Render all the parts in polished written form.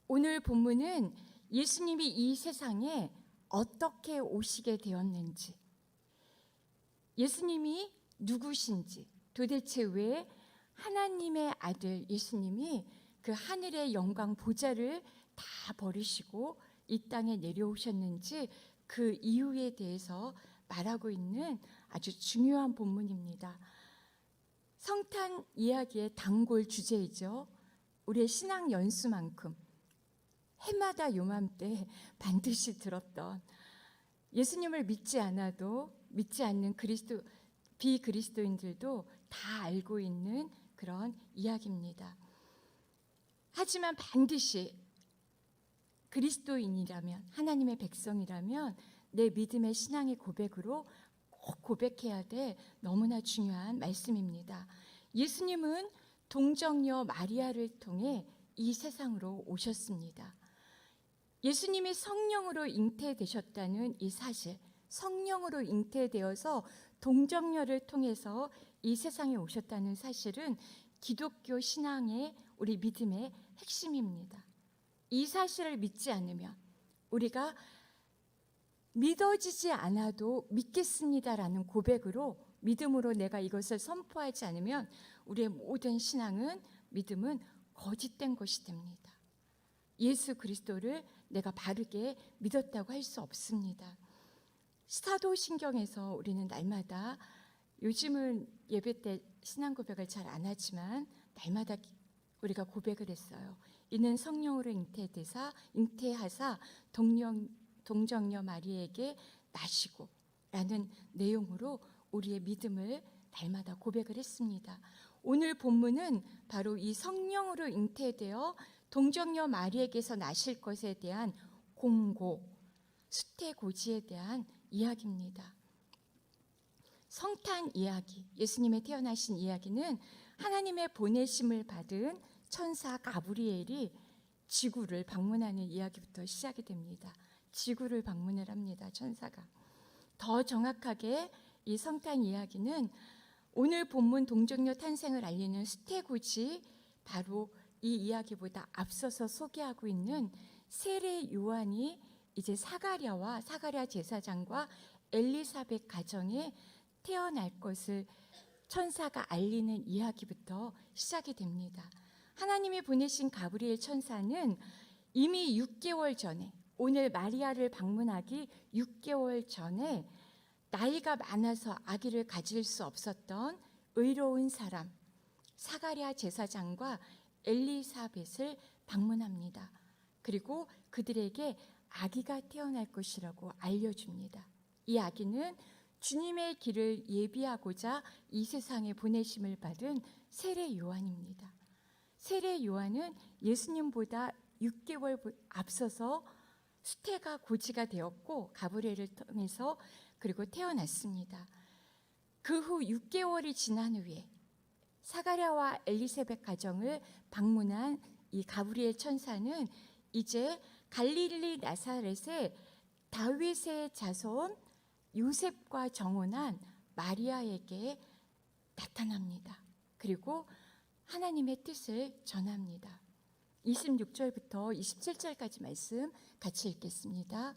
오늘 본문은 예수님이 이 세상에 어떻게 오시게 되었는지, 예수님이 누구신지, 도대체 왜 하나님의 아들 예수님이 그 하늘의 영광 보좌를 다 버리시고 이 땅에 내려오셨는지 그 이유에 대해서 말하고 있는 아주 중요한 본문입니다. 성탄 이야기의 단골 주제이죠. 우리의 신앙 연수만큼 해마다 요맘때 반드시 들었던, 예수님을 믿지 않아도 믿지 않는 비그리스도인들도 다 알고 있는 그런 이야기입니다. 하지만 반드시 그리스도인이라면, 하나님의 백성이라면 내 믿음의 신앙의 고백으로 꼭 고백해야 될 너무나 중요한 말씀입니다. 예수님은 동정녀 마리아를 통해 이 세상으로 오셨습니다. 예수님이 성령으로 잉태되셨다는 이 사실, 성령으로 잉태되어서 동정녀를 통해서 이 세상에 오셨다는 사실은 기독교 신앙의, 우리 믿음의 핵심입니다. 이 사실을 믿지 않으면, 우리가 믿어지지 않아도 믿겠습니다라는 고백으로, 믿음으로 내가 이것을 선포하지 않으면 우리의 모든 신앙은, 믿음은 거짓된 것이 됩니다. 예수 그리스도를 내가 바르게 믿었다고 할 수 없습니다. 사도신경에서 우리는 날마다, 요즘은 예배 때 신앙 고백을 잘 안 하지만 날마다 우리가 고백을 했어요. 이는 성령으로 잉태하사 동정녀 마리에게 나시고 라는 내용으로 우리의 믿음을 날마다 고백을 했습니다. 오늘 본문은 바로 이 성령으로 잉태되어 동정녀 마리에게서 나실 것에 대한 공고, 수태고지에 대한 이야기입니다. 성탄 이야기, 예수님의 태어나신 이야기는 하나님의 보내심을 받은 천사 가브리엘이 지구를 방문하는 이야기부터 시작이 됩니다. 지구를 방문을 합니다, 천사가. 더 정확하게 이 성탄 이야기는 오늘 본문 동정녀 탄생을 알리는 수태고지, 바로 이 이야기보다 앞서서 소개하고 있는 세례 요한이 이제 사가랴 제사장과 엘리사벳 가정에 태어날 것을 천사가 알리는 이야기부터 시작이 됩니다. 하나님이 보내신 가브리엘 천사는 이미 6개월 전에, 오늘 마리아를 방문하기 6개월 전에 나이가 많아서 아기를 가질 수 없었던 의로운 사람 사가랴 제사장과 엘리사벳을 방문합니다. 그리고 그들에게 아기가 태어날 것이라고 알려줍니다. 이 아기는 주님의 길을 예비하고자 이 세상에 보내심을 받은 세례 요한입니다. 세례 요한은 예수님보다 6개월 앞서서 수태가 고지가 되었고 가브리엘을 통해서 그리고 태어났습니다. 그 후 6개월이 지난 후에 사가랴와 엘리사벳 가정을 방문한 이 가브리엘 천사는 이제 갈릴리 나사렛의 다윗의 자손 요셉과 정혼한 마리아에게 나타납니다. 그리고 하나님의 뜻을 전합니다. 26절부터 27절까지 말씀 같이 읽겠습니다.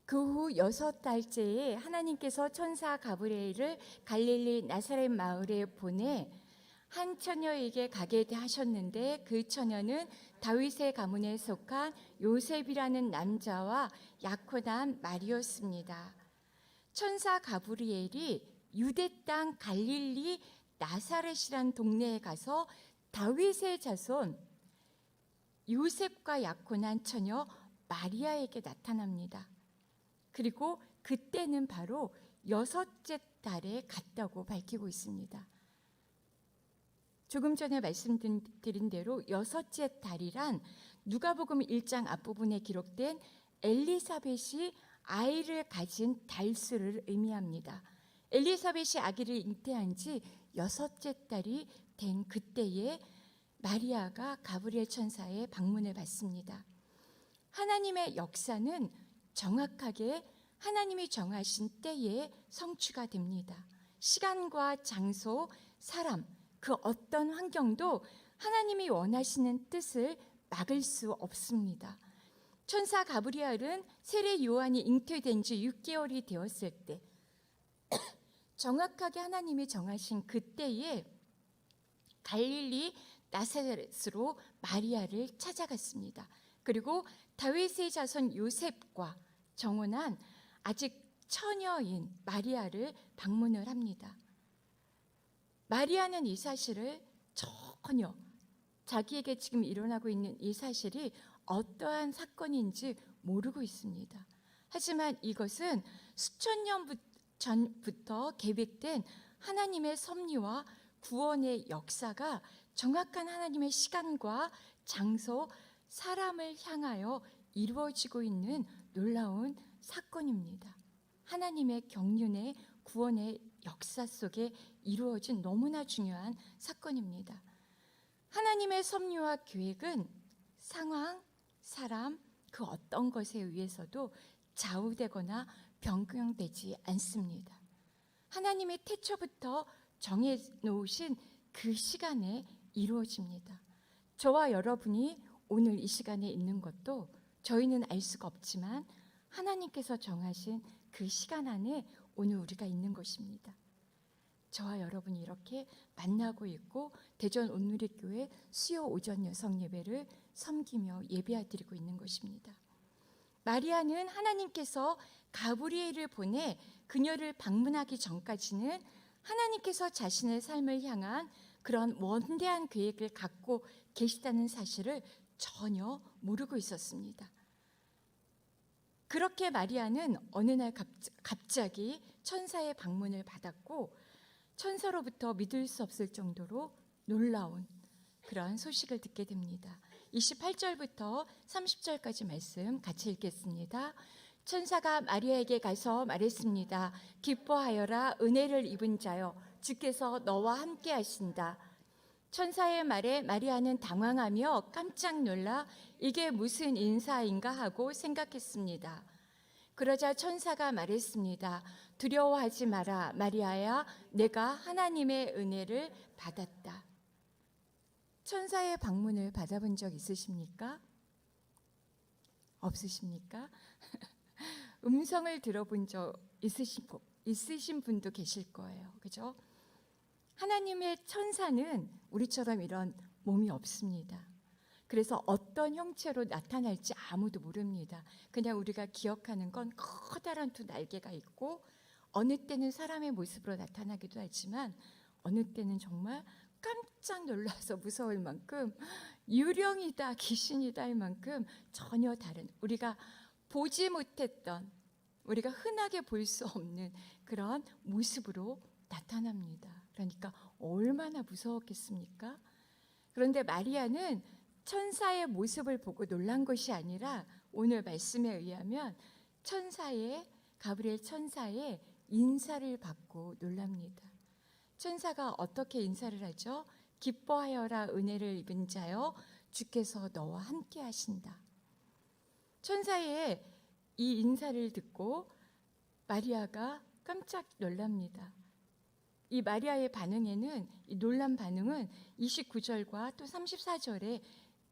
그 후 6달째에 하나님께서 천사 가브리엘을 갈릴리 나사렛 마을에 보내 한 처녀에게 가게 하셨는데, 그 처녀는 다윗의 가문에 속한 요셉이라는 남자와 약혼한 말이었습니다. 천사 가브리엘이 유대 땅 갈릴리 나사렛이란 동네에 가서 다윗의 자손 요셉과 약혼한 처녀 마리아에게 나타납니다. 그리고 그때는 바로 6째 달에 갔다고 밝히고 있습니다. 조금 전에 말씀드린 대로 6째 달이란 누가복음 1장 앞부분에 기록된 엘리사벳이 아이를 가진 달수를 의미합니다. 엘리사벳이 아기를 잉태한 지 6째 달이 된 그때에 마리아가 가브리엘 천사의 방문을 받습니다. 하나님의 역사는 정확하게 하나님이 정하신 때에 성취가 됩니다. 시간과 장소, 사람, 그 어떤 환경도 하나님이 원하시는 뜻을 막을 수 없습니다. 천사 가브리엘은 세례 요한이 잉태된 지 6개월이 되었을 때 정확하게 하나님이 정하신 그때에 갈릴리 나사렛으로 마리아를 찾아갔습니다. 그리고 다윗의 자손 요셉과 정혼한 아직 처녀인 마리아를 방문을 합니다. 마리아는 이 사실을 전혀 자기에게 지금 일어나고 있는 이 사실이 어떠한 사건인지 모르고 있습니다. 하지만 이것은 수천 년 전부터 계획된 하나님의 섭리와 구원의 역사가 정확한 하나님의 시간과 장소, 사람을 향하여 이루어지고 있는 놀라운 사건입니다. 하나님의 경륜의 구원의 역사 속에 이루어진 너무나 중요한 사건입니다. 하나님의 섭리와 계획은 상황, 사람, 그 어떤 것에 의해서도 좌우되거나 변경되지 않습니다. 하나님의 태초부터 정해놓으신 그 시간에 이루어집니다. 저와 여러분이 오늘 이 시간에 있는 것도 저희는 알 수가 없지만 하나님께서 정하신 그 시간 안에 오늘 우리가 있는 것입니다. 저와 여러분이 이렇게 만나고 있고 대전 온누리교회 수요 오전 여성 예배를 섬기며 예배드리고 있는 것입니다. 마리아는 하나님께서 가브리엘을 보내 그녀를 방문하기 전까지는 하나님께서 자신의 삶을 향한 그런 원대한 계획을 갖고 계시다는 사실을 전혀 모르고 있었습니다. 그렇게 마리아는 어느 날 갑자기 천사의 방문을 받았고 천사로부터 믿을 수 없을 정도로 놀라운 그러한 소식을 듣게 됩니다. 28절부터 30절까지 말씀 같이 읽겠습니다. 천사가 마리아에게 가서 말했습니다. 기뻐하여라, 은혜를 입은 자여, 주께서 너와 함께 하신다. 천사의 말에 마리아는 당황하며 깜짝 놀라 이게 무슨 인사인가 하고 생각했습니다. 그러자 천사가 말했습니다. 두려워하지 마라, 마리아야, 내가 하나님의 은혜를 받았다. 천사의 방문을 받아본 적 있으십니까? 없으십니까? 음성을 들어본 적 있으신 분도 계실 거예요. 그죠? 하나님의 천사는 우리처럼 이런 몸이 없습니다. 그래서 어떤 형체로 나타날지 아무도 모릅니다. 그냥 우리가 기억하는 건 커다란 두 날개가 있고 어느 때는 사람의 모습으로 나타나기도 하지만 어느 때는 정말 깜짝 놀라서 무서울 만큼 유령이다, 귀신이다 할 만큼 전혀 다른, 우리가 보지 못했던, 우리가 흔하게 볼 수 없는 그런 모습으로 나타납니다. 그러니까 얼마나 무서웠겠습니까? 그런데 마리아는 천사의 모습을 보고 놀란 것이 아니라 오늘 말씀에 의하면 가브리엘 천사의 인사를 받고 놀랍니다. 천사가 어떻게 인사를 하죠? 기뻐하여라, 은혜를 입은 자여, 주께서 너와 함께 하신다. 천사의 이 인사를 듣고 마리아가 깜짝 놀랍니다. 이 마리아의 반응에는, 이 놀란 반응은 29절과 또 34절에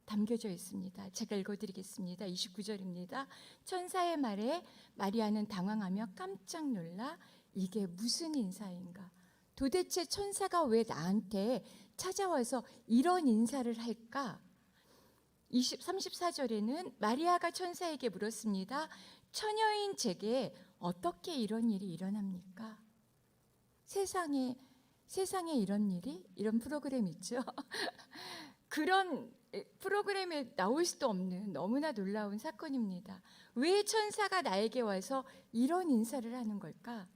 담겨져 있습니다. 제가 읽어드리겠습니다. 29절입니다. 천사의 말에 마리아는 당황하며 깜짝 놀라 이게 무슨 인사인가? 도대체 천사가 왜 나한테 찾아와서 이런 인사를 할까? 34절에는 마리아가 천사에게 물었습니다. 처녀인 제게 어떻게 이런 일이 일어납니까? 세상에 이런 일이? 이런 프로그램 있죠? 그런 프로그램에 나올 수도 없는 너무나 놀라운 사건입니다. 왜 천사가 나에게 와서 이런 인사를 하는 걸까?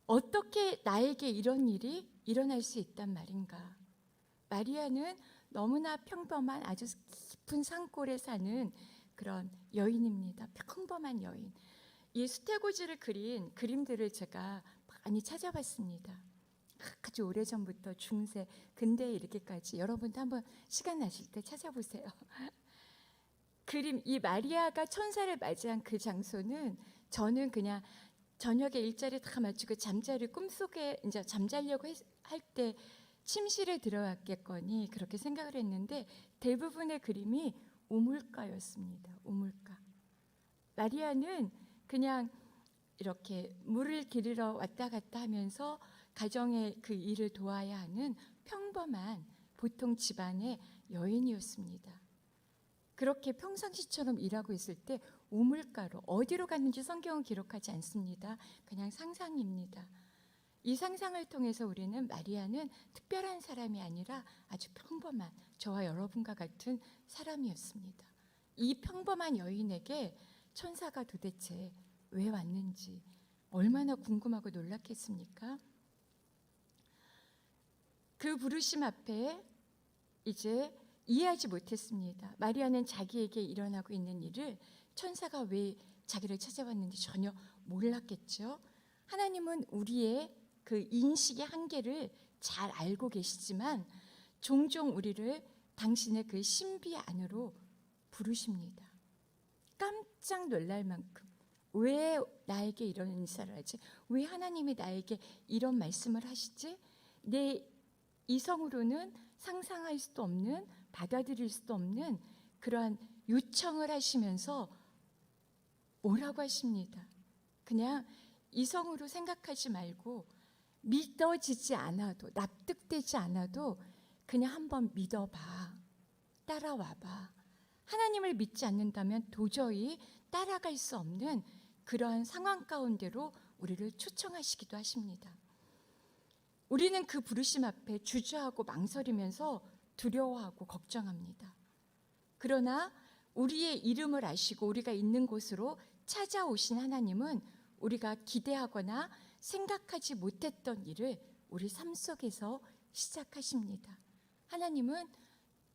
어떻게 나에게 이런 일이 일어날 수 있단 말인가? 마리아는 너무나 평범한 아주 깊은 산골에 사는 그런 여인입니다. 평범한 여인. 이 수태고지를 그린 그림들을 제가 많이 찾아봤습니다. 아주 오래전부터 중세, 근대에 이르기까지 여러분도 한번 시간 나실 때 찾아보세요. 그림, 이 마리아가 천사를 맞이한 그 장소는 저는 그냥 저녁에 일자리 다 마치고 잠자리 꿈속에 이제 잠자려고 할 때 침실에 들어갔겠거니 그렇게 생각을 했는데 대부분의 그림이 우물가였습니다. 우물가. 마리아는 그냥 이렇게 물을 기르러 왔다 갔다 하면서 가정의 그 일을 도와야 하는 평범한 보통 집안의 여인이었습니다. 그렇게 평상시처럼 일하고 있을 때 우물가로 어디로 갔는지 성경은 기록하지 않습니다. 그냥 상상입니다. 이 상상을 통해서 우리는 마리아는 특별한 사람이 아니라 아주 평범한 저와 여러분과 같은 사람이었습니다. 이 평범한 여인에게 천사가 도대체 왜 왔는지 얼마나 궁금하고 놀랐겠습니까? 그 부르심 앞에 이제 이해하지 못했습니다. 마리아는 자기에게 일어나고 있는 일을 천사가 왜 자기를 찾아왔는지 전혀 몰랐겠죠. 하나님은 우리의 그 인식의 한계를 잘 알고 계시지만 종종 우리를 당신의 그 신비 안으로 부르십니다. 깜짝 놀랄 만큼 왜 나에게 이런 인사를 하지? 왜 하나님이 나에게 이런 말씀을 하시지? 내 이성으로는 상상할 수도 없는, 받아들일 수도 없는 그러한 요청을 하시면서 오라고 하십니다. 그냥 이성으로 생각하지 말고 믿어지지 않아도, 납득되지 않아도 그냥 한번 믿어봐. 따라와봐. 하나님을 믿지 않는다면 도저히 따라갈 수 없는 그러한 상황 가운데로 우리를 초청하시기도 하십니다. 우리는 그 부르심 앞에 주저하고 망설이면서 두려워하고 걱정합니다. 그러나 우리의 이름을 아시고 우리가 있는 곳으로 찾아오신 하나님은 우리가 기대하거나 생각하지 못했던 일을 우리 삶 속에서 시작하십니다. 하나님은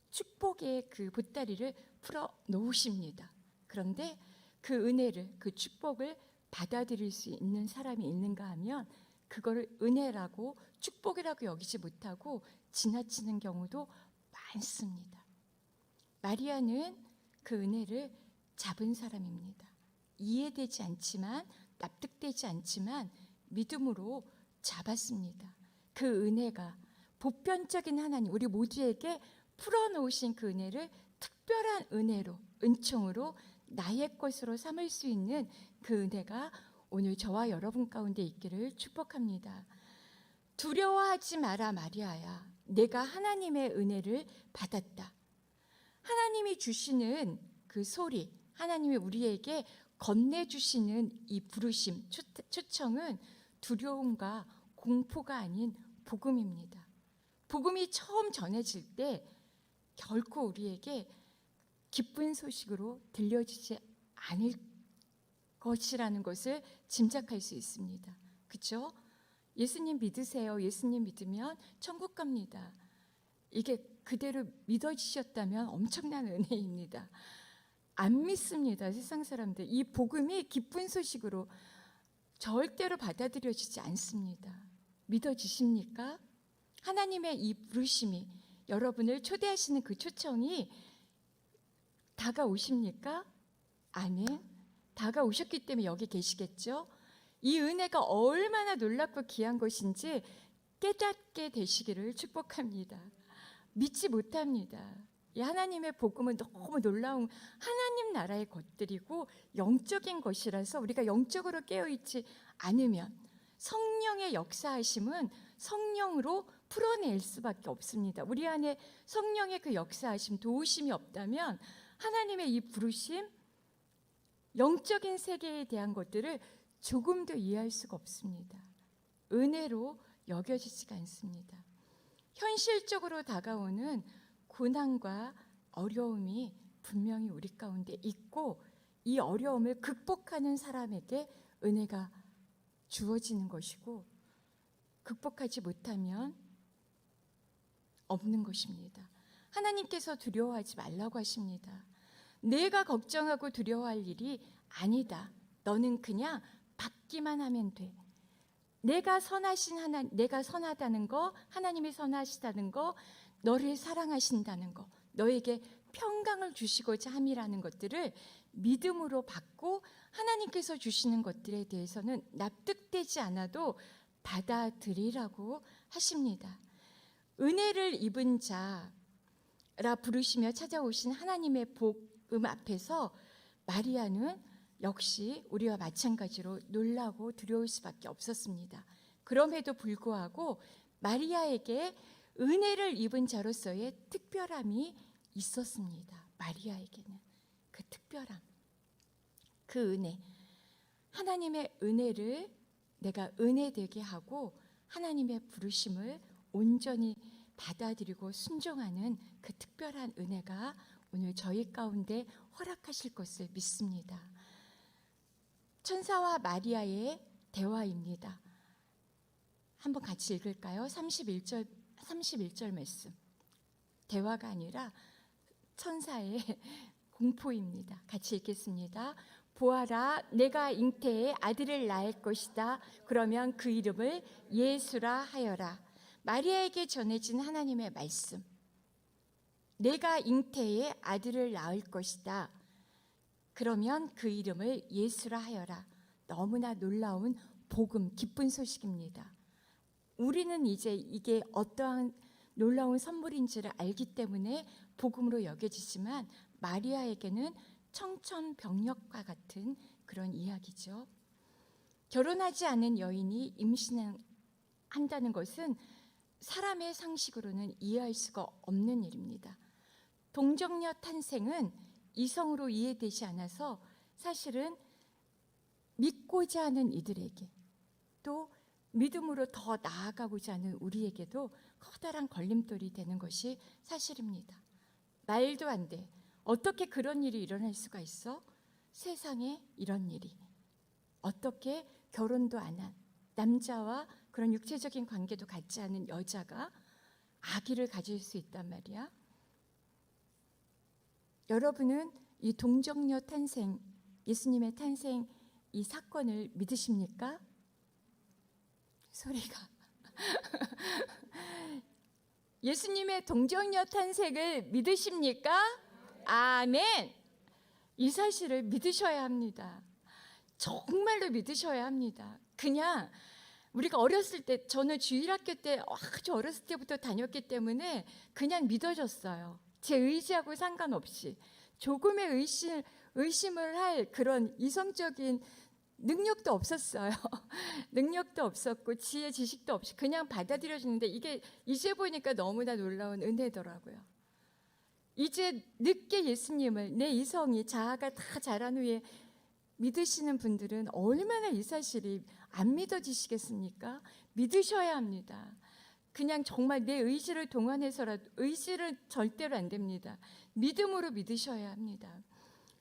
축복의 그 보따리를 풀어 놓으십니다. 그런데 그 은혜를, 그 축복을 받아들일 수 있는 사람이 있는가 하면 그거를 은혜라고 축복이라고 여기지 못하고 지나치는 경우도 많습니다. 마리아는 그 은혜를 잡은 사람입니다. 이해되지 않지만, 납득되지 않지만 믿음으로 잡았습니다. 그 은혜가 보편적인 하나님, 우리 모두에게 풀어놓으신 그 은혜를 특별한 은혜로, 은총으로 나의 것으로 삼을 수 있는 그 은혜가 오늘 저와 여러분 가운데 있기를 축복합니다. 두려워하지 마라 마리아야. 내가 하나님의 은혜를 받았다. 하나님이 주시는 그 소리, 하나님이 우리에게 건네주시는 이 부르심, 초청은 두려움과 공포가 아닌 복음입니다. 복음이 처음 전해질 때 결코 우리에게 기쁜 소식으로 들려지지 않을 것이라는 것을 짐작할 수 있습니다. 그렇죠? 예수님 믿으세요. 예수님 믿으면 천국 갑니다. 이게 그대로 믿어지셨다면 엄청난 은혜입니다. 안 믿습니다. 세상 사람들. 이 복음이 기쁜 소식으로 절대로 받아들여지지 않습니다. 믿어지십니까? 하나님의 이 부르심이, 여러분을 초대하시는 그 초청이 다가오십니까? 아멘. 다가오셨기 때문에 여기 계시겠죠? 이 은혜가 얼마나 놀랍고 귀한 것인지 깨닫게 되시기를 축복합니다. 믿지 못합니다. 이 하나님의 복음은 너무 놀라운 하나님 나라의 것들이고 영적인 것이라서 우리가 영적으로 깨어있지 않으면 성령의 역사하심은 성령으로 풀어낼 수밖에 없습니다. 우리 안에 성령의 그 역사하심, 도우심이 없다면 하나님의 이 부르심, 영적인 세계에 대한 것들을 조금도 이해할 수가 없습니다. 은혜로 여겨지지가 않습니다. 현실적으로 다가오는 고난과 어려움이 분명히 우리 가운데 있고 이 어려움을 극복하는 사람에게 은혜가 주어지는 것이고 극복하지 못하면 없는 것입니다. 하나님께서 두려워하지 말라고 하십니다. 내가 걱정하고 두려워할 일이 아니다. 너는 그냥 받기만 하면 돼. 내가 선하다는 거, 하나님이 선하시다는 거, 너를 사랑하신다는 거, 너에게 평강을 주시고자 함이라는 것들을 믿음으로 받고 하나님께서 주시는 것들에 대해서는 납득되지 않아도 받아들이라고 하십니다. 은혜를 입은 자라 부르시며 찾아오신 하나님의 복음 앞에서 마리아는 역시 우리와 마찬가지로 놀라고 두려울 수밖에 없었습니다. 그럼에도 불구하고 마리아에게 은혜를 입은 자로서의 특별함이 있었습니다. 마리아에게는 그 특별함, 그 은혜, 하나님의 은혜를 내가 은혜되게 하고 하나님의 부르심을 온전히 받아들이고 순종하는 그 특별한 은혜가 오늘 저희 가운데 허락하실 것을 믿습니다. 천사와 마리아의 대화입니다. 한번 같이 읽을까요? 31절 말씀. 대화가 아니라 천사의 공포입니다. 같이 읽겠습니다. 보아라, 내가 잉태에 아들을 낳을 것이다. 그러면 그 이름을 예수라 하여라. 마리아에게 전해진 하나님의 말씀. 내가 잉태에 아들을 낳을 것이다. 그러면 그 이름을 예수라 하여라. 너무나 놀라운 복음, 기쁜 소식입니다. 우리는 이제 이게 어떠한 놀라운 선물인지를 알기 때문에 복음으로 여겨지지만 마리아에게는 청천벽력과 같은 그런 이야기죠. 결혼하지 않은 여인이 임신한다는 것은 사람의 상식으로는 이해할 수가 없는 일입니다. 동정녀 탄생은 이성으로 이해되지 않아서 사실은 믿고자 하는 이들에게 또 믿음으로 더 나아가고자 하는 우리에게도 커다란 걸림돌이 되는 것이 사실입니다. 말도 안 돼. 어떻게 그런 일이 일어날 수가 있어? 세상에 이런 일이. 어떻게 결혼도 안 한 남자와 그런 육체적인 관계도 갖지 않은 여자가 아기를 가질 수 있단 말이야. 여러분은 이 동정녀 탄생, 예수님의 탄생 이 사건을 믿으십니까? 소리가 예수님의 동정녀 탄생을 믿으십니까? 아멘. 이 사실을 믿으셔야 합니다. 정말로 믿으셔야 합니다. 그냥 우리가 어렸을 때, 저는 주일학교 때 아주 어렸을 때부터 다녔기 때문에 그냥 믿어졌어요. 제 의지하고 상관없이 조금의 의심을 할 그런 이성적인 능력도 없었어요. 능력도 없었고 지혜 지식도 없이 그냥 받아들여지는데 이게 이제 보니까 너무나 놀라운 은혜더라고요. 이제 늦게 예수님을 내 이성이 자아가 다 자란 후에 믿으시는 분들은 얼마나 이 사실이 안 믿어지시겠습니까? 믿으셔야 합니다. 그냥 정말 내 의지를 동원해서라도, 의지를 절대로 안 됩니다. 믿음으로 믿으셔야 합니다.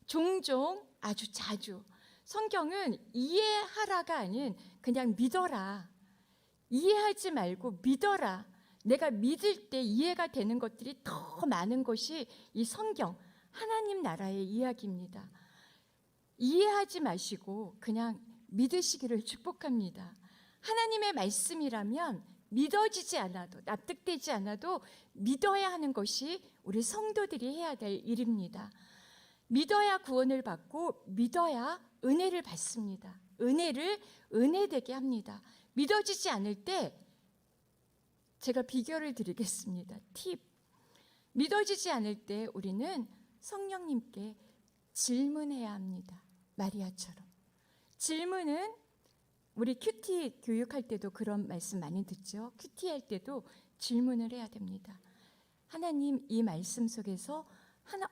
종종, 아주 자주 성경은 이해하라가 아닌 그냥 믿어라. 이해하지 말고 믿어라. 내가 믿을 때 이해가 되는 것들이 더 많은 것이 이 성경, 하나님 나라의 이야기입니다. 이해하지 마시고 그냥 믿으시기를 축복합니다. 하나님의 말씀이라면 믿어지지 않아도, 납득되지 않아도 믿어야 하는 것이 우리 성도들이 해야 될 일입니다. 믿어야 구원을 받고 믿어야 은혜를 받습니다. 은혜를 은혜되게 합니다. 믿어지지 않을 때 제가 비결을 드리겠습니다. 팁. 믿어지지 않을 때 우리는 성령님께 질문해야 합니다. 마리아처럼. 질문은 우리 큐티 교육할 때도 그런 말씀 많이 듣죠. 큐티 할 때도 질문을 해야 됩니다. 하나님, 이 말씀 속에서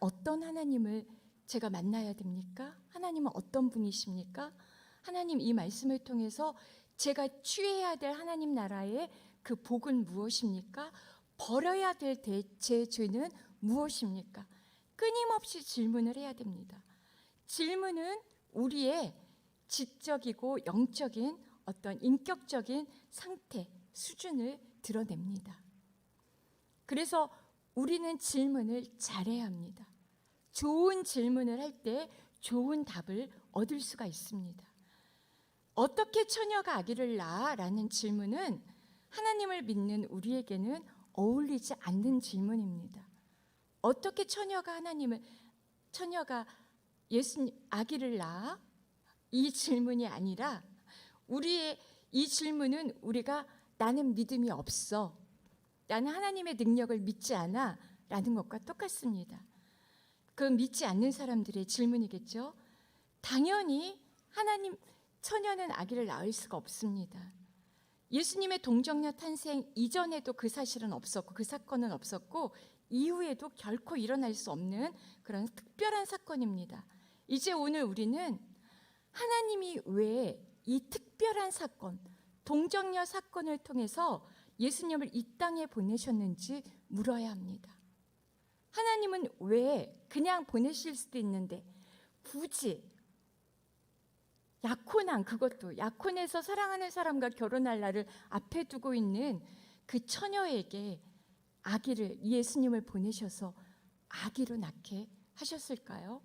어떤 하나님을 제가 만나야 됩니까? 하나님은 어떤 분이십니까? 하나님, 이 말씀을 통해서 제가 취해야 될 하나님 나라의 그 복은 무엇입니까? 버려야 될 제 죄는 무엇입니까? 끊임없이 질문을 해야 됩니다. 질문은 우리의 지적이고 영적인 어떤 인격적인 상태, 수준을 드러냅니다. 그래서 우리는 질문을 잘해야 합니다. 좋은 질문을 할 때 좋은 답을 얻을 수가 있습니다. 어떻게 처녀가 아기를 낳아? 라는 질문은 하나님을 믿는 우리에게는 어울리지 않는 질문입니다. 어떻게 처녀가 예수님 아기를 낳아? 이 질문이 아니라 우리의 이 질문은 우리가 나는 믿음이 없어. 나는 하나님의 능력을 믿지 않아 라는 것과 똑같습니다. 그건 믿지 않는 사람들의 질문이겠죠. 당연히 하나님 처녀는 아기를 낳을 수가 없습니다. 예수님의 동정녀 탄생 이전에도 그 사실은 없었고 그 사건은 없었고 이후에도 결코 일어날 수 없는 그런 특별한 사건입니다. 이제 오늘 우리는 하나님이 왜 이 특별한 사건, 동정녀 사건을 통해서 예수님을 이 땅에 보내셨는지 물어야 합니다. 하나님은 왜 그냥 보내실 수도 있는데 굳이 약혼한, 그것도 약혼해서 사랑하는 사람과 결혼할 날을 앞에 두고 있는 그 처녀에게 아기를, 예수님을 보내셔서 아기로 낳게 하셨을까요?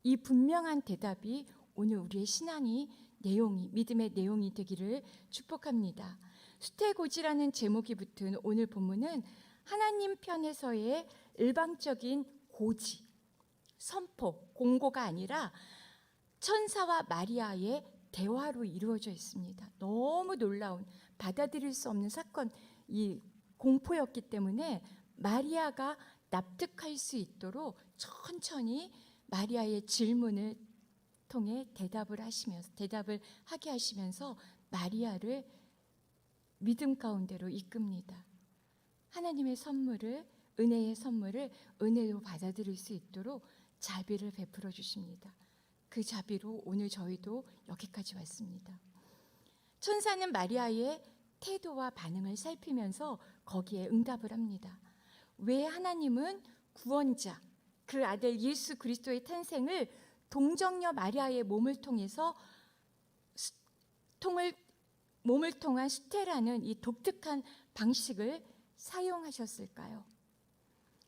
이 분명한 대답이 오늘 우리의 신앙이 믿음의 내용이 되기를 축복합니다. 수태고지라는 제목이 붙은 오늘 본문은 하나님 편에서의 일방적인 고지, 선포, 공고가 아니라 천사와 마리아의 대화로 이루어져 있습니다. 너무 놀라운, 받아들일 수 없는 사건, 이 공포였기 때문에 마리아가 납득할 수 있도록 천천히 마리아의 질문을 통해 대답을 하게 하시면서 마리아를 믿음 가운데로 이끕니다. 하나님의 선물을, 은혜의 선물을 은혜로 받아들일 수 있도록 자비를 베풀어 주십니다. 그 자비로 오늘 저희도 여기까지 왔습니다. 천사는 마리아의 태도와 반응을 살피면서 거기에 응답을 합니다. 왜 하나님은 구원자, 그 아들 예수 그리스도의 탄생을 동정녀 마리아의 몸을 통해서 몸을 통한 수태라는 이 독특한 방식을 사용하셨을까요?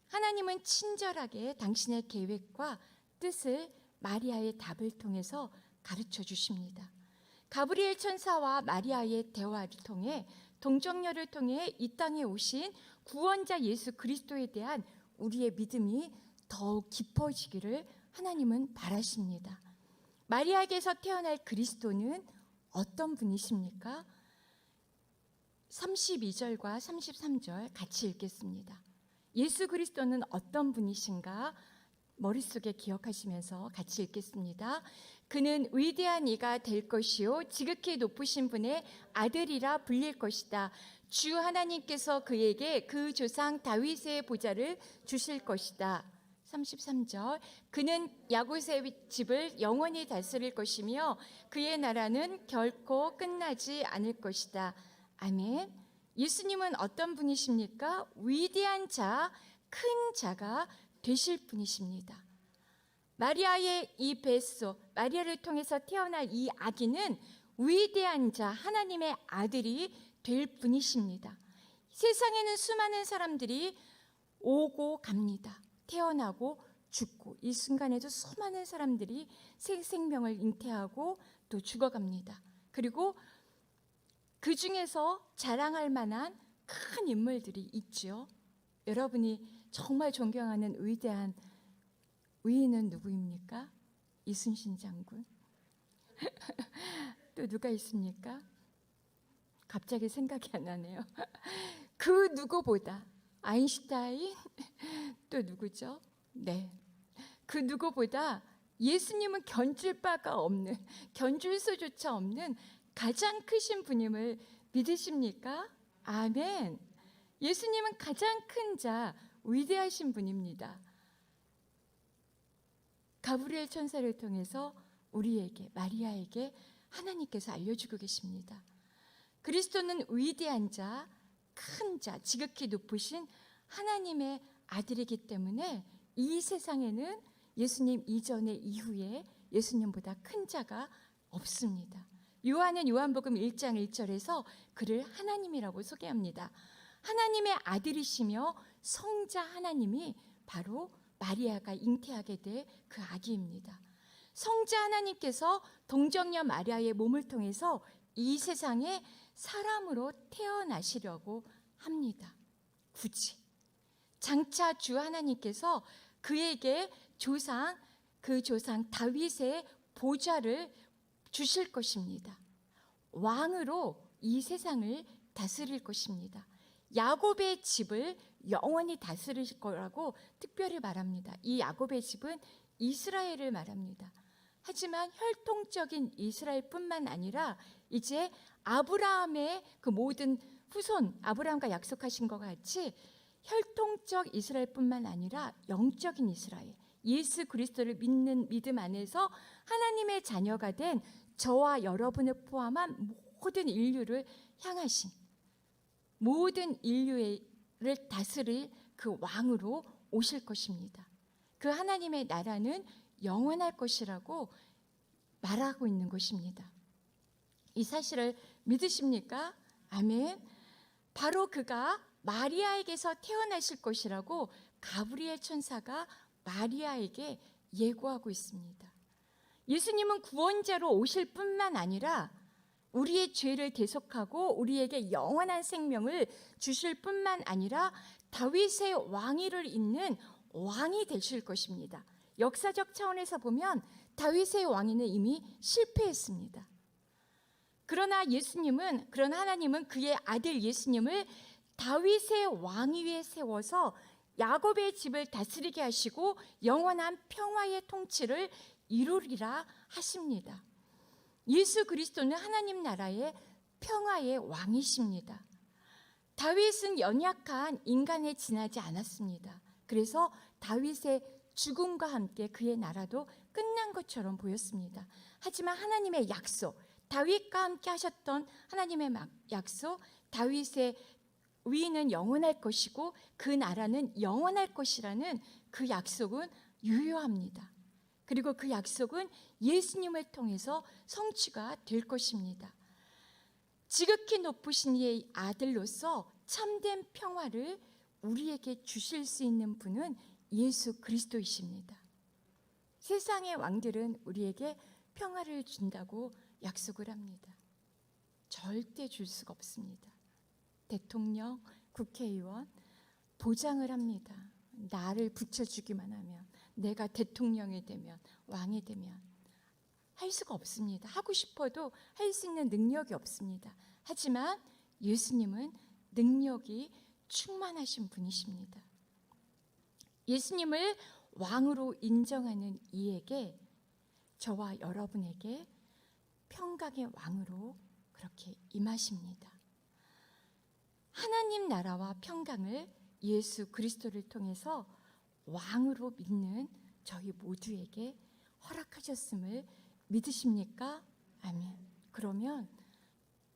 하나님은 친절하게 당신의 계획과 뜻을 마리아의 답을 통해서 가르쳐 주십니다. 가브리엘 천사와 마리아의 대화를 통해 동정녀를 통해 이 땅에 오신 구원자 예수 그리스도에 대한 우리의 믿음이 더욱 깊어지기를 하나님은 바라십니다. 마리아에게서 태어날 그리스도는 어떤 분이십니까? 32절과 33절 같이 읽겠습니다. 예수 그리스도는 어떤 분이신가? 머릿속에 기억하시면서 같이 읽겠습니다. 그는 위대한 이가 될 것이요 지극히 높으신 분의 아들이라 불릴 것이다. 주 하나님께서 그에게 그 조상 다윗의 보좌를 주실 것이다. 33절 그는 야곱의 집을 영원히 다스릴 것이며 그의 나라는 결코 끝나지 않을 것이다. 아멘. 예수님은 어떤 분이십니까? 위대한 자, 큰 자가 되실 분이십니다. 마리아의 이 뱃속, 마리아를 통해서 태어날 이 아기는 위대한 자, 하나님의 아들이 될 분이십니다. 세상에는 수많은 사람들이 오고 갑니다. 태어나고 죽고, 이 순간에도 수많은 사람들이 새 생명을 잉태하고 또 죽어갑니다. 그리고 그 중에서 자랑할 만한 큰 인물들이 있죠. 여러분이 정말 존경하는 위대한 위인은 누구입니까? 이순신 장군. 또 누가 있습니까? 갑자기 생각이 안 나네요. 그 누구보다 아인슈타인? 또 누구죠? 네. 그 누구보다 예수님은 견줄 바가 없는, 견줄 수조차 없는 가장 크신 분임을 믿으십니까? 아멘. 예수님은 가장 큰 자, 위대하신 분입니다. 가브리엘 천사를 통해서 우리에게, 마리아에게 하나님께서 알려주고 계십니다. 그리스도는 위대한 자, 큰 자, 지극히 높으신 하나님의 아들이기 때문에 이 세상에는 예수님 이전에 이후에 예수님보다 큰 자가 없습니다. 요한은 요한복음 1장 1절에서 그를 하나님이라고 소개합니다. 하나님의 아들이시며 성자 하나님이 바로 마리아가 잉태하게 될 그 아기입니다. 성자 하나님께서 동정녀 마리아의 몸을 통해서 이 세상에 사람으로 태어나시려고 합니다. 굳이 장차 주 하나님께서 그에게 그 조상 다윗의 보좌를 주실 것입니다. 왕으로 이 세상을 다스릴 것입니다. 야곱의 집을 영원히 다스리실 거라고 특별히 말합니다. 이 야곱의 집은 이스라엘을 말합니다. 하지만 혈통적인 이스라엘뿐만 아니라 이제 아브라함의 그 모든 후손, 아브라함과 약속하신 것 같이 혈통적 이스라엘뿐만 아니라 영적인 이스라엘, 예수 그리스도를 믿는 믿음 안에서 하나님의 자녀가 된 저와 여러분을 포함한 모든 인류를 향하신, 모든 인류를 다스릴 그 왕으로 오실 것입니다. 그 하나님의 나라는 영원할 것이라고 말하고 있는 것입니다. 이 사실을 믿으십니까? 아멘. 바로 그가 마리아에게서 태어나실 것이라고 가브리엘 천사가 마리아에게 예고하고 있습니다. 예수님은 구원자로 오실 뿐만 아니라 우리의 죄를 대속하고 우리에게 영원한 생명을 주실 뿐만 아니라 다윗의 왕위를 잇는 왕이 되실 것입니다. 역사적 차원에서 보면 다윗의 왕위는 이미 실패했습니다. 그러나 하나님은 그의 아들 예수님을 다윗의 왕위에 세워서 야곱의 집을 다스리게 하시고 영원한 평화의 통치를 이루리라 하십니다. 예수 그리스도는 하나님 나라의 평화의 왕이십니다. 다윗은 연약한 인간에 지나지 않았습니다. 그래서 다윗의 죽음과 함께 그의 나라도 끝난 것처럼 보였습니다. 하지만 하나님의 약속, 다윗과 함께 하셨던 하나님의 약속, 다윗의 위는 영원할 것이고 그 나라는 영원할 것이라는 그 약속은 유효합니다. 그리고 그 약속은 예수님을 통해서 성취가 될 것입니다. 지극히 높으신 이의 아들로서 참된 평화를 우리에게 주실 수 있는 분은 예수 그리스도이십니다. 세상의 왕들은 우리에게 평화를 준다고 약속을 합니다. 절대 줄 수가 없습니다. 대통령, 국회의원 보장을 합니다. 나를 붙여주기만 하면, 내가 대통령이 되면, 왕이 되면 할 수가 없습니다. 하고 싶어도 할 수 있는 능력이 없습니다. 하지만 예수님은 능력이 충만하신 분이십니다. 예수님을 왕으로 인정하는 이에게, 저와 여러분에게 평강의 왕으로 그렇게 임하십니다. 하나님 나라와 평강을 예수 그리스도를 통해서 왕으로 믿는 저희 모두에게 허락하셨음을 믿으십니까? 아멘. 그러면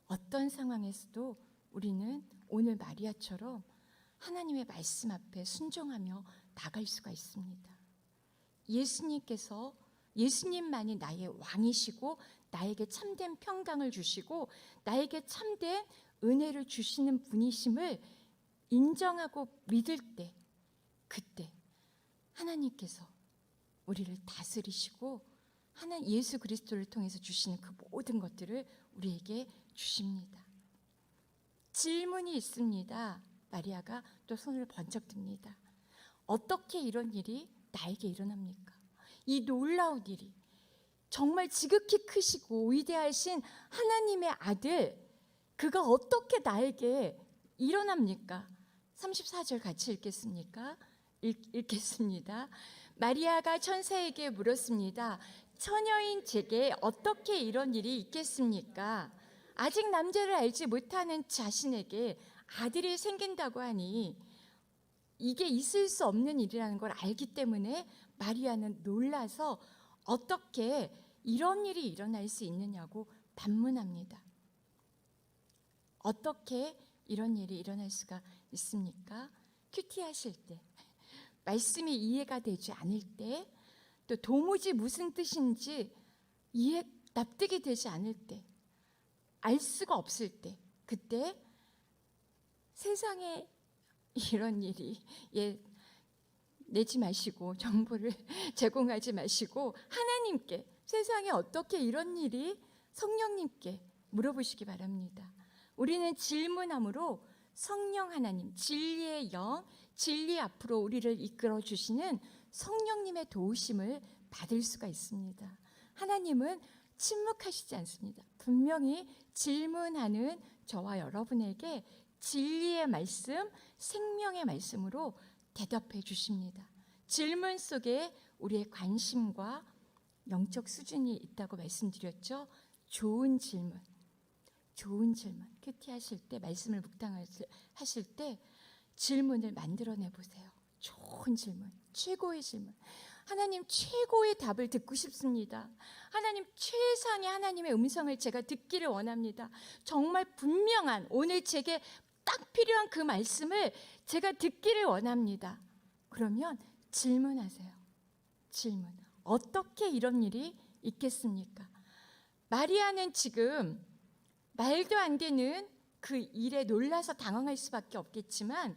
어떤 상황에서도 우리는 오늘 마리아처럼 하나님의 말씀 앞에 순종하며 나갈 수가 있습니다. 예수님만이 나의 왕이시고 나에게 참된 평강을 주시고 나에게 참된 은혜를 주시는 분이심을 인정하고 믿을 때, 그때 하나님께서 우리를 다스리시고 예수 그리스도를 통해서 주시는 그 모든 것들을 우리에게 주십니다. 질문이 있습니다. 마리아가 또 손을 번쩍 듭니다. 어떻게 이런 일이 나에게 일어납니까? 이 놀라운 일이, 정말 지극히 크시고 위대하신 하나님의 아들, 그가 어떻게 나에게 일어납니까? 34절 같이 읽겠습니까? 읽겠습니다. 마리아가 천사에게 물었습니다. 처녀인 제게 어떻게 이런 일이 있겠습니까? 아직 남자를 알지 못하는 자신에게 아들이 생긴다고 하니 이게 있을 수 없는 일이라는 걸 알기 때문에 마리아는 놀라서 어떻게 이런 일이 일어날 수 있느냐고 반문합니다. 어떻게 이런 일이 일어날 수가 있습니까? 큐티하실 때, 말씀이 이해가 되지 않을 때, 또 도무지 무슨 뜻인지 납득이 되지 않을 때, 알 수가 없을 때, 그때 세상에 이런 일이 내지 마시고, 정보를 제공하지 마시고 하나님께, 세상에 어떻게 이런 일이, 성령님께 물어보시기 바랍니다. 우리는 질문함으로 성령 하나님, 진리의 영, 진리 앞으로 우리를 이끌어 주시는 성령님의 도우심을 받을 수가 있습니다. 하나님은 침묵하시지 않습니다. 분명히 질문하는 저와 여러분에게 진리의 말씀, 생명의 말씀으로 대답해 주십니다. 질문 속에 우리의 관심과 영적 수준이 있다고 말씀드렸죠. 좋은 질문. 큐티하실 때, 말씀을 묵상하실 때 질문을 만들어내 보세요. 좋은 질문, 최고의 질문. 하나님, 최고의 답을 듣고 싶습니다. 하나님, 최상의 하나님의 음성을 제가 듣기를 원합니다. 정말 분명한, 오늘 제게 딱 필요한 그 말씀을 제가 듣기를 원합니다. 그러면 질문하세요. 질문. 어떻게 이런 일이 있겠습니까? 마리아는 지금 말도 안 되는 그 일에 놀라서 당황할 수밖에 없겠지만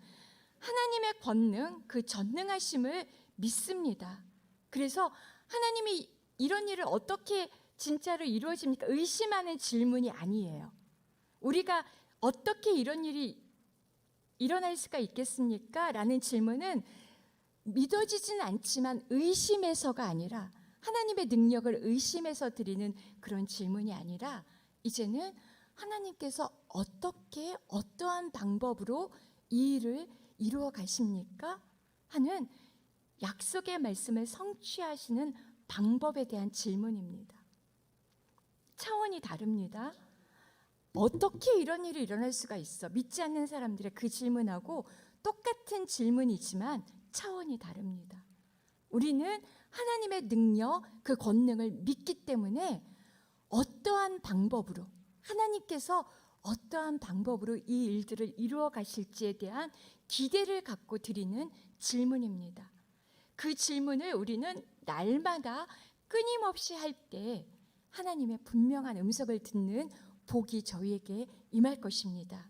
하나님의 권능, 그 전능하심을 믿습니다. 그래서 하나님이 이런 일을 어떻게 진짜로 이루어집니까? 의심하는 질문이 아니에요. 우리가 어떻게 이런 일이 일어날 수가 있겠습니까? 라는 질문은 믿어지진 않지만 의심해서가 아니라, 하나님의 능력을 의심해서 드리는 그런 질문이 아니라, 이제는 하나님께서 어떻게, 어떠한 방법으로 이 일을 이루어 가십니까? 하는 약속의 말씀을 성취하시는 방법에 대한 질문입니다. 차원이 다릅니다. 어떻게 이런 일이 일어날 수가 있어? 믿지 않는 사람들의 그 질문하고 똑같은 질문이지만 차원이 다릅니다. 우리는 하나님의 능력, 그 권능을 믿기 때문에 어떠한 방법으로, 하나님께서 어떠한 방법으로 이 일들을 이루어 가실지에 대한 기대를 갖고 드리는 질문입니다. 그 질문을 우리는 날마다 끊임없이 할 때 하나님의 분명한 음성을 듣는 복이 저희에게 임할 것입니다.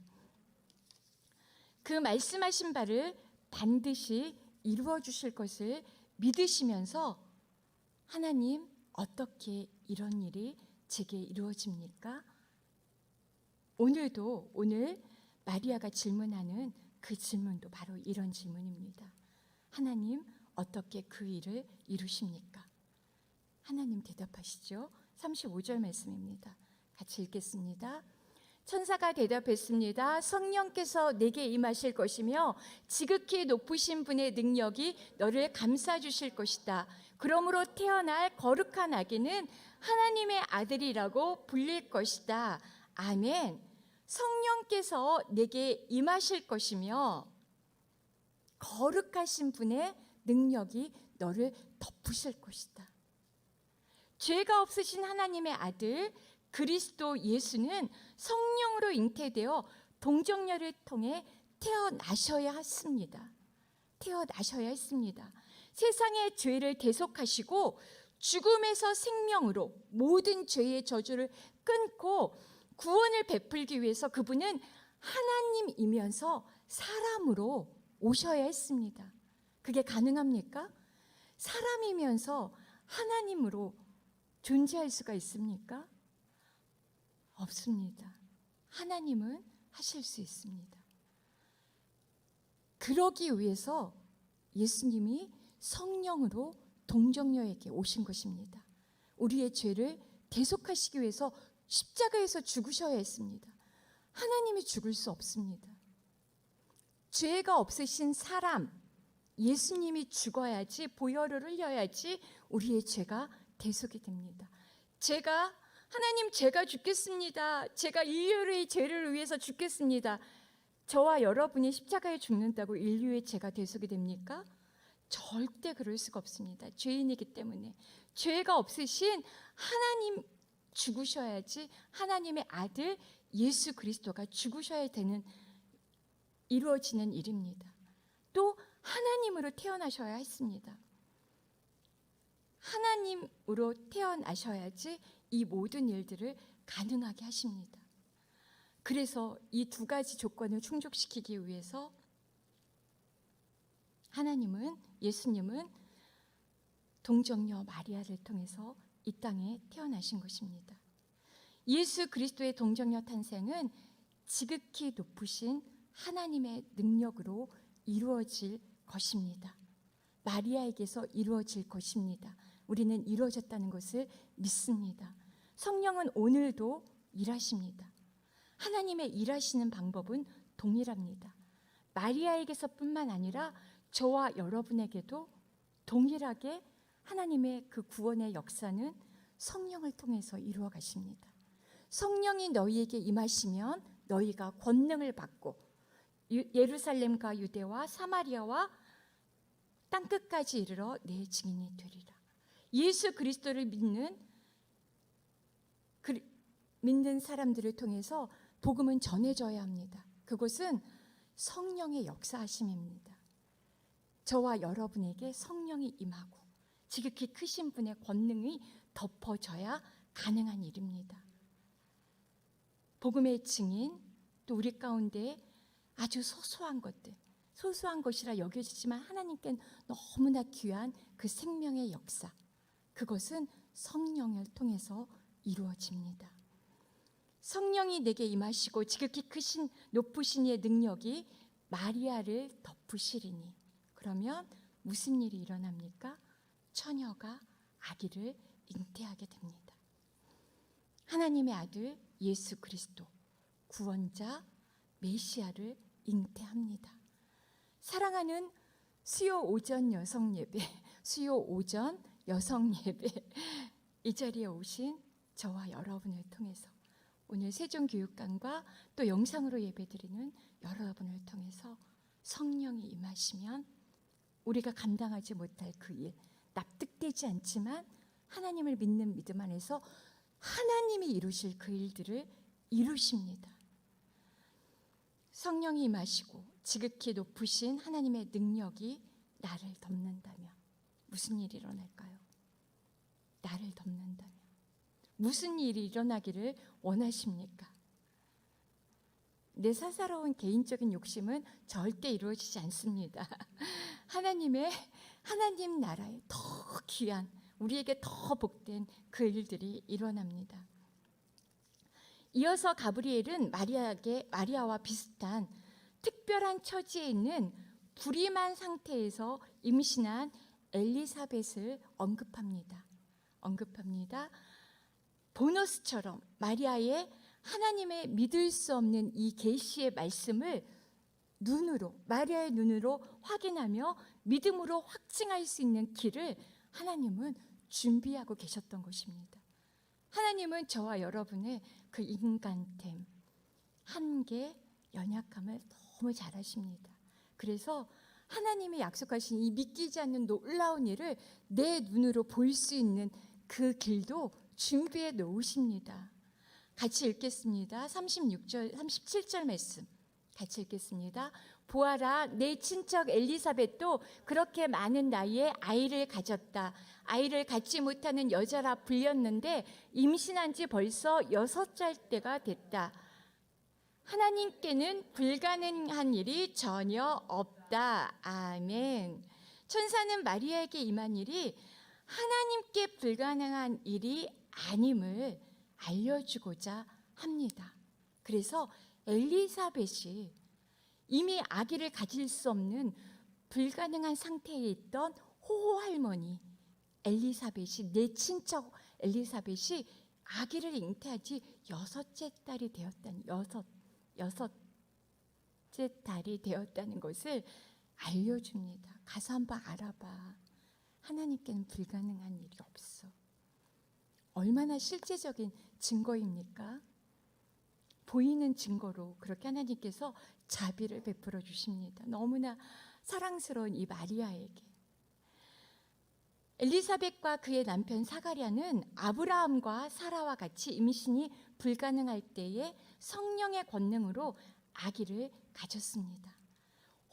그 말씀하신 바를 반드시 이루어 주실 것을 믿으시면서, 하나님, 어떻게 이런 일이 제게 이루어집니까? 오늘 마리아가 질문하는 그 질문도 바로 이런 질문입니다. 하나님, 어떻게 그 일을 이루십니까? 하나님 대답하시죠. 35절 말씀입니다. 같이 읽겠습니다. 천사가 대답했습니다. 성령께서 내게 임하실 것이며 지극히 높으신 분의 능력이 너를 감싸주실 것이다. 그러므로 태어날 거룩한 아기는 하나님의 아들이라고 불릴 것이다. 아멘. 성령께서 내게 임하실 것이며 거룩하신 분의 능력이 너를 덮으실 것이다. 죄가 없으신 하나님의 아들 그리스도 예수는 성령으로 잉태되어 동정녀를 통해 태어나셔야 했습니다. 세상의 죄를 대속하시고 죽음에서 생명으로 모든 죄의 저주를 끊고 구원을 베풀기 위해서 그분은 하나님이면서 사람으로 오셔야 했습니다. 그게 가능합니까? 사람이면서 하나님으로 존재할 수가 있습니까? 없습니다. 하나님은 하실 수 있습니다. 그러기 위해서 예수님이 성령으로 동정녀에게 오신 것입니다. 우리의 죄를 대속하시기 위해서 십자가에서 죽으셔야 했습니다. 하나님이 죽을 수 없습니다. 죄가 없으신 사람, 예수님이 죽어야지, 보혈을 흘려야지 우리의 죄가 대속이 됩니다. 하나님, 제가 죽겠습니다. 제가 인류의 죄를 위해서 죽겠습니다. 저와 여러분이 십자가에 죽는다고 인류의 죄가 대속이 됩니까? 절대 그럴 수가 없습니다. 죄인이기 때문에. 죄가 없으신 하나님 죽으셔야지, 하나님의 아들 예수 그리스도가 죽으셔야 되는, 이루어지는 일입니다. 또 하나님으로 태어나셔야 했습니다. 하나님으로 태어나셔야지 이 모든 일들을 가능하게 하십니다. 그래서 이 두 가지 조건을 충족시키기 위해서 예수님은 동정녀 마리아를 통해서 이 땅에 태어나신 것입니다. 예수 그리스도의 동정녀 탄생은 지극히 높으신 하나님의 능력으로 이루어질 것입니다. 마리아에게서 이루어질 것입니다. 우리는 이루어졌다는 것을 믿습니다. 성령은 오늘도 일하십니다. 하나님의 일하시는 방법은 동일합니다. 마리아에게서뿐만 아니라 저와 여러분에게도 동일하게 하나님의 그 구원의 역사는 성령을 통해서 이루어 가십니다. 성령이 너희에게 임하시면 너희가 권능을 받고 예루살렘과 유대와 사마리아와 땅끝까지 이르러 내 증인이 되리라. 예수 그리스도를 믿는 사람들을 통해서 복음은 전해져야 합니다. 그것은 성령의 역사하심입니다. 저와 여러분에게 성령이 임하고 지극히 크신 분의 권능이 덮어져야 가능한 일입니다. 복음의 증인, 또 우리 가운데 아주 소소한 것들, 소소한 것이라 여겨지지만 하나님께는 너무나 귀한 그 생명의 역사, 그것은 성령을 통해서 이루어집니다. 성령이 내게 임하시고 지극히 크신 높으신 이의 능력이 마리아를 덮으시리니, 그러면 무슨 일이 일어납니까? 처녀가 아기를 잉태하게 됩니다. 하나님의 아들 예수 그리스도, 구원자 메시아를 잉태합니다. 사랑하는 수요 오전 여성 예배, 수요 오전 여성 예배, 이 자리에 오신 저와 여러분을 통해서, 오늘 세종교육관과 또 영상으로 예배드리는 여러분을 통해서 성령이 임하시면 우리가 감당하지 못할 그 일, 납득되지 않지만 하나님을 믿는 믿음 안에서 하나님이 이루실 그 일들을 이루십니다. 성령이 임하시고 지극히 높으신 하나님의 능력이 나를 덮는다면 무슨 일이 일어날까요? 나를 덮는다면 무슨 일이 일어나기를 원하십니까? 내 사사로운 개인적인 욕심은 절대 이루어지지 않습니다. 하나님 나라의 더 귀한, 우리에게 더 복된 그 일들이 일어납니다. 이어서 가브리엘은 마리아와 비슷한 특별한 처지에 있는 불임한 상태에서 임신한 엘리사벳을 언급합니다. 보너스처럼 마리아의 하나님의 믿을 수 없는 이 계시의 말씀을 마리아의 눈으로 확인하며 믿음으로 확증할 수 있는 길을 하나님은 준비하고 계셨던 것입니다. 하나님은 저와 여러분의 그 인간됨, 한계, 연약함을 너무 잘 아십니다. 그래서 하나님이 약속하신 이 믿기지 않는 놀라운 일을 내 눈으로 볼 수 있는 그 길도 준비해 놓으십니다. 같이 읽겠습니다. 37절 말씀 같이 읽겠습니다. 보아라, 내 친척 엘리사벳도 그렇게 많은 나이에 아이를 가졌다. 아이를 갖지 못하는 여자라 불렸는데 임신한 지 벌써 6살 됐다. 하나님께는 불가능한 일이 전혀 없다. 아멘. 천사는 마리아에게 임한 일이 하나님께 불가능한 일이 아님을 알려주고자 합니다. 그래서 엘리사벳이 이미 아기를 가질 수 없는 불가능한 상태에 있던 호호 할머니 엘리사벳이, 내 친척 엘리사벳이 아기를 잉태한 지 6째 달이 되었다는 것을 알려줍니다. 가서 한번 알아봐. 하나님께는 불가능한 일이 없어. 얼마나 실제적인 증거입니까? 보이는 증거로 그렇게 하나님께서 자비를 베풀어 주십니다. 너무나 사랑스러운 이 마리아에게. 엘리사벳과 그의 남편 사가랴는 아브라함과 사라와 같이 임신이 불가능할 때에 성령의 권능으로 아기를 가졌습니다.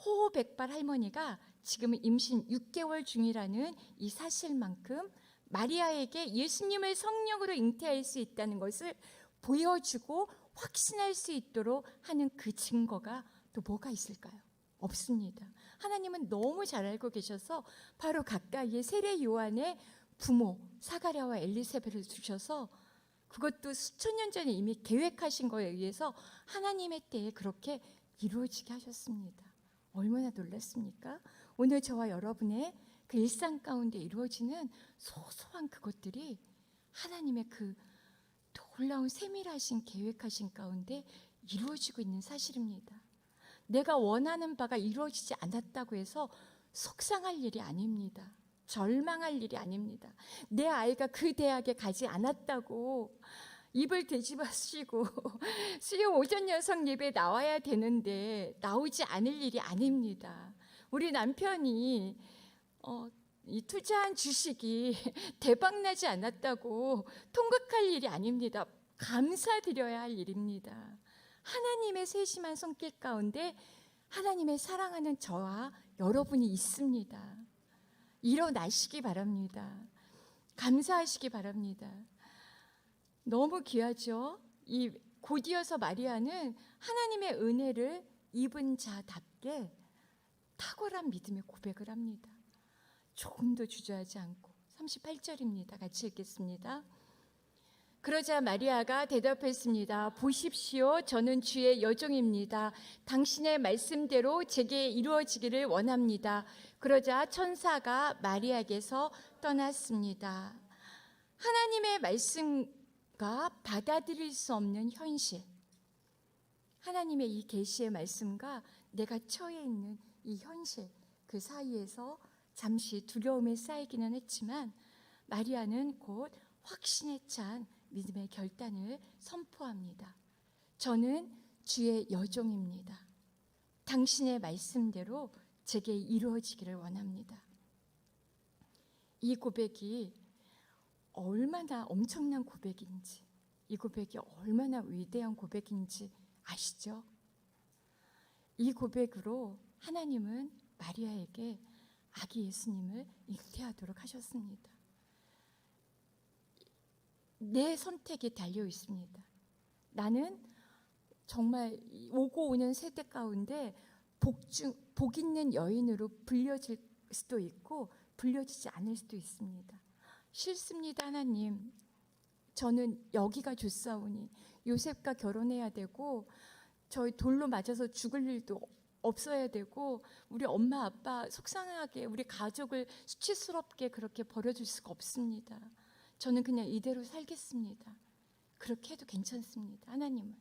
호호백발 할머니가 지금 임신 6개월 중이라는 이 사실만큼 마리아에게 예수님을 성령으로 잉태할 수 있다는 것을 보여주고 확신할 수 있도록 하는 그 증거가 또 뭐가 있을까요? 없습니다. 하나님은 너무 잘 알고 계셔서 바로 가까이에 세례 요한의 부모 사가랴와 엘리사벳을 두셔서, 그것도 수천 년 전에 이미 계획하신 거에 의해서 하나님의 때에 그렇게 이루어지게 하셨습니다. 얼마나 놀랐습니까? 오늘 저와 여러분의 그 일상 가운데 이루어지는 소소한 그것들이 하나님의 그 놀라운 세밀하신 계획하신 가운데 이루어지고 있는 사실입니다. 내가 원하는 바가 이루어지지 않았다고 해서 속상할 일이 아닙니다. 절망할 일이 아닙니다. 내 아이가 그 대학에 가지 않았다고 입을 뒤집어쓰고 수요 오전 여성 예배 나와야 되는데 나오지 않을 일이 아닙니다. 우리 남편이 이 투자한 주식이 대박나지 않았다고 통곡할 일이 아닙니다. 감사드려야 할 일입니다. 하나님의 세심한 손길 가운데 하나님의 사랑하는 저와 여러분이 있습니다. 일어나시기 바랍니다. 감사하시기 바랍니다. 너무 귀하죠? 이 곧이어서 마리아는 하나님의 은혜를 입은 자답게 탁월한 믿음의 고백을 합니다. 조금도 주저하지 않고. 38절입니다. 같이 읽겠습니다. 그러자 마리아가 대답했습니다. 보십시오. 저는 주의 여종입니다. 당신의 말씀대로 제게 이루어지기를 원합니다. 그러자 천사가 마리아에게서 떠났습니다. 하나님의 말씀과 받아들일 수 없는 현실, 하나님의 이 계시의 말씀과 내가 처해 있는 이 현실, 그 사이에서 잠시 두려움에 쌓이기는 했지만 마리아는 곧 확신에 찬 믿음의 결단을 선포합니다. 저는 주의 여종입니다. 당신의 말씀대로 제게 이루어지기를 원합니다. 이 고백이 얼마나 엄청난 고백인지, 이 고백이 얼마나 위대한 고백인지 아시죠? 이 고백으로 하나님은 마리아에게 아기 예수님을 잉태하도록 하셨습니다. 내 선택이 달려 있습니다. 나는 정말 오고 오는 세대 가운데 복 있는 여인으로 불려질 수도 있고 불려지지 않을 수도 있습니다. 싫습니다, 하나님. 저는 여기가 좋사오니 요셉과 결혼해야 되고 저희 돌로 맞아서 죽을 일도 없어야 되고 우리 엄마 아빠 속상하게 우리 가족을 수치스럽게 그렇게 버려줄 수가 없습니다. 저는 그냥 이대로 살겠습니다. 그렇게 해도 괜찮습니다. 하나님은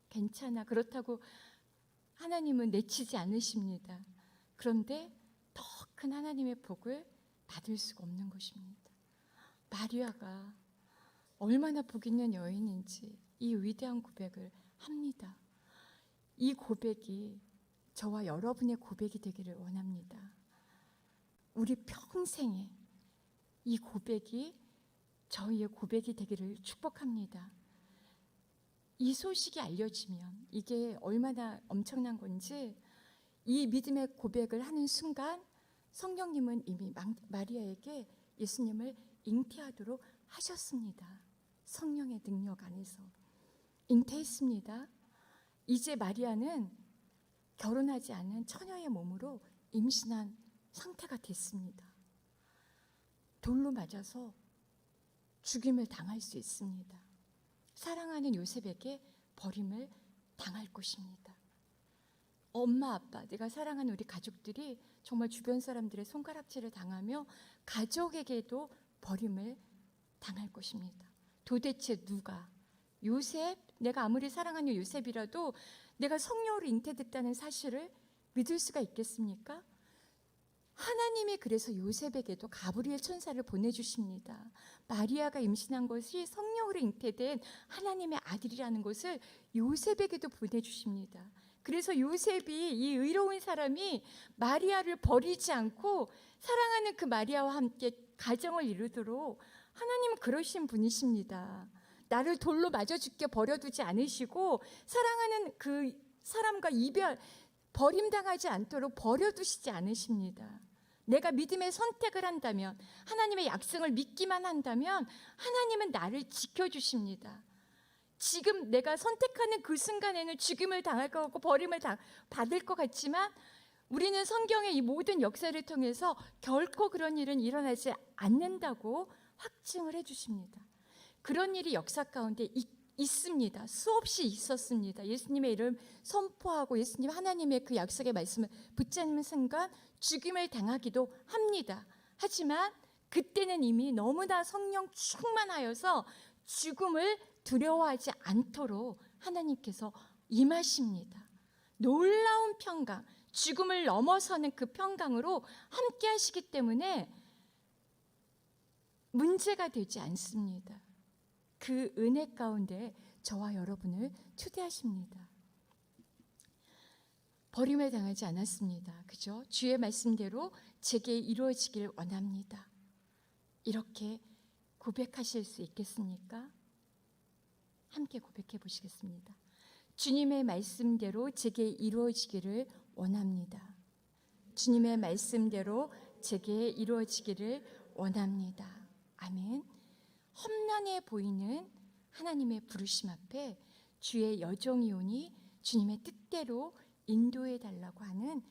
괜찮아. 그렇다고 하나님은 내치지 않으십니다. 그런데 더 큰 하나님의 복을 받을 수가 없는 것입니다. 마리아가 얼마나 복 있는 여인인지 이 위대한 고백을 합니다. 이 고백이 저와 여러분의 고백이 되기를 원합니다. 우리 평생에 이 고백이 저희의 고백이 되기를 축복합니다. 이 소식이 알려지면 이게 얼마나 엄청난 건지 이 믿음의 고백을 하는 순간 성령님은 이미 마리아에게 예수님을 잉태하도록 하셨습니다. 성령의 능력 안에서 잉태했습니다. 이제 마리아는 결혼하지 않은 처녀의 몸으로 임신한 상태가 됐습니다. 돌로 맞아서 죽임을 당할 수 있습니다. 사랑하는 요셉에게 버림을 당할 것입니다. 엄마, 아빠, 내가 사랑하는 우리 가족들이 정말 주변 사람들의 손가락질을 당하며 가족에게도 버림을 당할 것입니다. 도대체 누가? 요셉? 내가 아무리 사랑하는 요셉이라도 내가 성녀로 잉태됐다는 사실을 믿을 수가 있겠습니까? 하나님이 그래서 요셉에게도 가브리엘 천사를 보내주십니다. 마리아가 임신한 것이 성령으로 잉태된 하나님의 아들이라는 것을 요셉에게도 보내주십니다. 그래서 요셉이 이 의로운 사람이 마리아를 버리지 않고 사랑하는 그 마리아와 함께 가정을 이루도록 하나님은 그러신 분이십니다. 나를 돌로 맞아 죽게 버려두지 않으시고 사랑하는 그 사람과 버림당하지 않도록 버려두시지 않으십니다. 내가 믿음의 선택을 한다면, 하나님의 약속을 믿기만 한다면 하나님은 나를 지켜주십니다. 지금 내가 선택하는 그 순간에는 죽임을 당할 것 같고 버림을 받을 것 같지만 우리는 성경의 이 모든 역사를 통해서 결코 그런 일은 일어나지 않는다고 확증을 해주십니다. 그런 일이 역사 가운데 있습니다. 수없이 있었습니다. 예수님의 이름 선포하고 예수님 하나님의 그 약속의 말씀을 붙잡는 순간 죽임을 당하기도 합니다. 하지만 그때는 이미 너무나 성령 충만하여서 죽음을 두려워하지 않도록 하나님께서 임하십니다. 놀라운 평강, 죽음을 넘어서는 그 평강으로 함께 하시기 때문에 문제가 되지 않습니다. 그 은혜 가운데 저와 여러분을 초대하십니다. 버림을 당하지 않았습니다. 그죠? 주의 말씀대로 제게 이루어지길 원합니다. 이렇게 고백하실 수 있겠습니까? 함께 고백해 보시겠습니다. 주님의 말씀대로 제게 이루어지기를 원합니다. 주님의 말씀대로 제게 이루어지기를 원합니다. 아멘. 험난해 보이는 하나님의 부르심 앞에 주의 여종이 오니 주님의 뜻대로 인도해 달라고 하는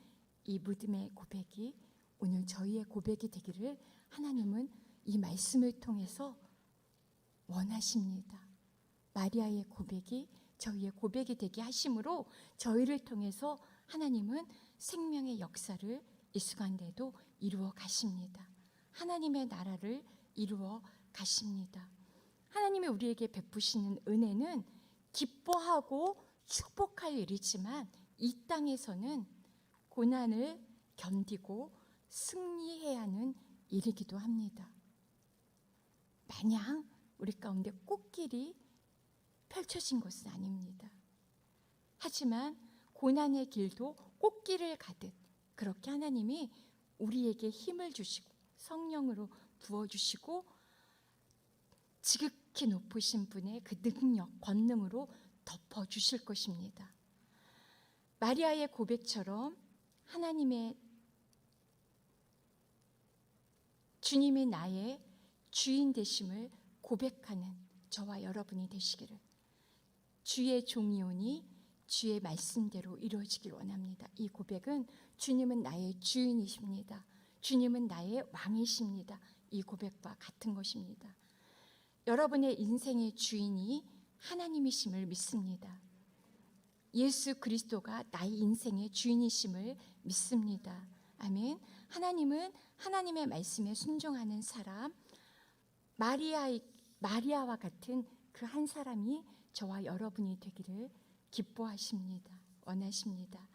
이 믿음의 고백이 오늘 저희의 고백이 되기를 하나님은 이 말씀을 통해서 원하십니다. 마리아의 고백이 저희의 고백이 되게 하심으로 저희를 통해서 하나님은 생명의 역사를 이 순간에도 이루어 가십니다. 하나님의 나라를 이루어 가십니다. 하나님이 우리에게 베푸시는 은혜는 기뻐하고 축복할 일이지만 이 땅에서는 고난을 견디고 승리해야 하는 일이기도 합니다. 마냥 우리 가운데 꽃길이 펼쳐진 것은 아닙니다. 하지만 고난의 길도 꽃길을 가듯 그렇게 하나님이 우리에게 힘을 주시고 성령으로 부어주시고 지극히 높으신 분의 그 능력, 권능으로 덮어주실 것입니다. 마리아의 고백처럼 하나님의 주님이 나의 주인 되심을 고백하는 저와 여러분이 되시기를 주의 종이 오니 주의 말씀대로 이루어지길 원합니다. 이 고백은 주님은 나의 주인이십니다. 주님은 나의 왕이십니다. 이 고백과 같은 것입니다. 여러분의 인생의 주인이 하나님이심을 믿습니다. 예수 그리스도가 나의 인생의 주인이심을 믿습니다. 아멘. 하나님은 하나님의 말씀에 순종하는 사람, 마리아와 같은 그 한 사람이 저와 여러분이 되기를 기뻐하십니다. 원하십니다.